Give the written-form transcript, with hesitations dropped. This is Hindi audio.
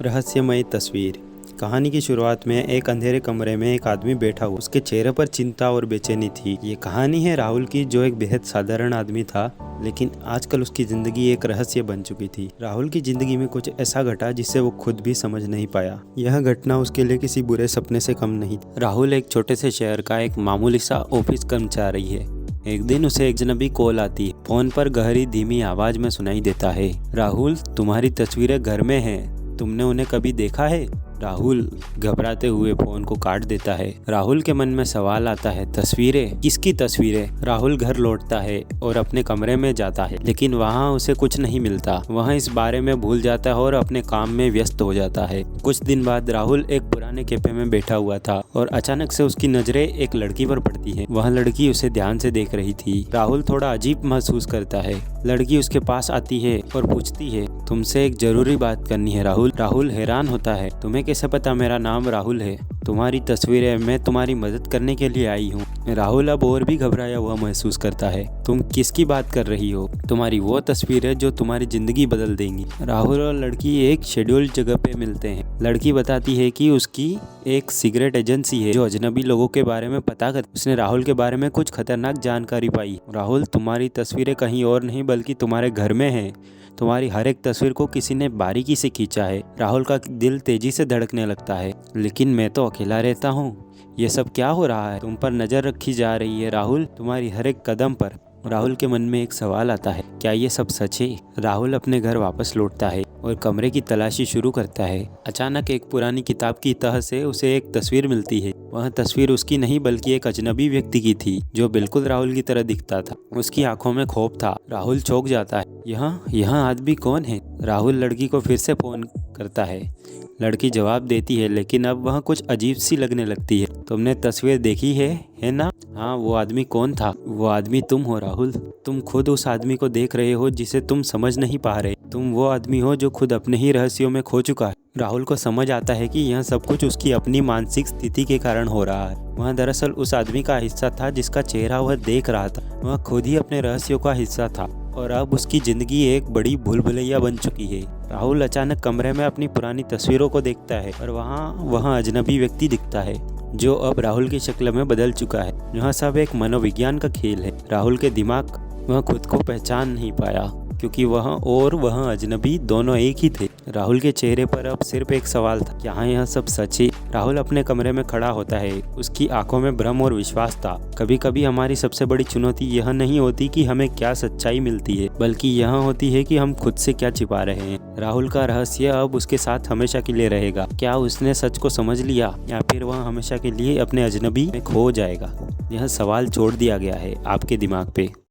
रहस्यमय तस्वीर। कहानी की शुरुआत में एक अंधेरे कमरे में एक आदमी बैठा हुआ, उसके चेहरे पर चिंता और बेचैनी थी। ये कहानी है राहुल की, जो एक बेहद साधारण आदमी था, लेकिन आजकल उसकी जिंदगी एक रहस्य बन चुकी थी। राहुल की जिंदगी में कुछ ऐसा घटा जिसे वो खुद भी समझ नहीं पाया। यह घटना उसके लिए किसी बुरे सपने से कम नहीं। राहुल एक छोटे से शहर का एक मामूली सा ऑफिस कर्मचारी है। एक दिन उसे एक अजनबी कॉल आती है। फोन पर गहरी धीमी आवाज में सुनाई देता है, राहुल तुम्हारी तस्वीरें घर में हैं, तुमने उन्हें कभी देखा है? राहुल घबराते हुए फोन को काट देता है। राहुल के मन में सवाल आता है, तस्वीरें? किसकी तस्वीरें? राहुल घर लौटता है और अपने कमरे में जाता है, लेकिन वहाँ उसे कुछ नहीं मिलता। वह इस बारे में भूल जाता है और अपने काम में व्यस्त हो जाता है। कुछ दिन बाद राहुल एक पुराने कैफे में बैठा हुआ था और अचानक से उसकी नजरें एक लड़की पर पड़ती है। वह लड़की उसे ध्यान से देख रही थी। राहुल थोड़ा अजीब महसूस करता है। लड़की उसके पास आती है और पूछती है, तुमसे एक जरूरी बात करनी है राहुल। राहुल हैरान होता है, तुम्हें कैसे पता मेरा नाम राहुल है? तुम्हारी तस्वीरें, मैं तुम्हारी मदद करने के लिए आई हूँ। राहुल अब और भी घबराया हुआ महसूस करता है। तुम किसकी बात कर रही हो? तुम्हारी वो तस्वीरें जो तुम्हारी जिंदगी बदल देंगी। राहुल और लड़की एक शेड्यूल्ड जगह पे मिलते हैं। लड़की बताती है कि उसकी एक सिगरेट एजेंसी है जो अजनबी लोगों के बारे में पता कर। उसने राहुल के बारे में कुछ खतरनाक जानकारी पाई। राहुल, तुम्हारी तस्वीरें कहीं और नहीं बल्कि तुम्हारे घर में हैं। तुम्हारी हर एक तस्वीर को किसी ने बारीकी से खींचा है। राहुल का दिल तेजी से धड़कने लगता है। लेकिन मैं तो अकेला रहता हूँ, ये सब क्या हो रहा है? तुम पर नजर रखी जा रही है राहुल, तुम्हारी हर एक कदम पर। राहुल के मन में एक सवाल आता है, क्या ये सब सच है? राहुल अपने घर वापस लौटता है और कमरे की तलाशी शुरू करता है। अचानक एक पुरानी किताब की तह से उसे एक तस्वीर मिलती है। वह तस्वीर उसकी नहीं बल्कि एक अजनबी व्यक्ति की थी जो बिल्कुल राहुल की तरह दिखता था। उसकी आंखों में खौफ था। राहुल चौंक जाता है। यह आदमी कौन है? राहुल लड़की को फिर से फोन करता है। लड़की जवाब देती है, लेकिन अब वह कुछ अजीब सी लगने लगती है। तुमने तस्वीर देखी है ना? हाँ। वो आदमी कौन था? वो आदमी तुम हो राहुल। तुम खुद उस आदमी को देख रहे हो जिसे तुम समझ नहीं पा रहे। तुम वो आदमी हो जो खुद अपने ही रहस्यों में खो चुका है। राहुल को समझ आता है कि यह सब कुछ उसकी अपनी मानसिक स्थिति के कारण हो रहा है। वह दरअसल उस आदमी का हिस्सा था जिसका चेहरा वह देख रहा था। वह खुद ही अपने रहस्यों का हिस्सा था और अब उसकी जिंदगी एक बड़ी भूलभुलैया बन चुकी है। राहुल अचानक कमरे में अपनी पुरानी तस्वीरों को देखता है और वहाँ अजनबी व्यक्ति दिखता है जो अब राहुल की शक्ल में बदल चुका है। यह सब एक मनोविज्ञान का खेल है। राहुल के दिमाग वह खुद को पहचान नहीं पाया क्योंकि वह अजनबी दोनों एक ही थे। राहुल के चेहरे पर अब सिर्फ एक सवाल था, क्या यह सब सच है? राहुल अपने कमरे में खड़ा होता है। उसकी आंखों में भ्रम और विश्वास था। कभी कभी हमारी सबसे बड़ी चुनौती यह नहीं होती कि हमें क्या सच्चाई मिलती है, बल्कि यह होती है कि हम खुद से क्या छिपा रहे हैं। राहुल का रहस्य अब उसके साथ हमेशा के लिए रहेगा। क्या उसने सच को समझ लिया या फिर वह हमेशा के लिए अपने अजनबी में खो जाएगा? यह सवाल छोड़ दिया गया है आपके दिमाग पे।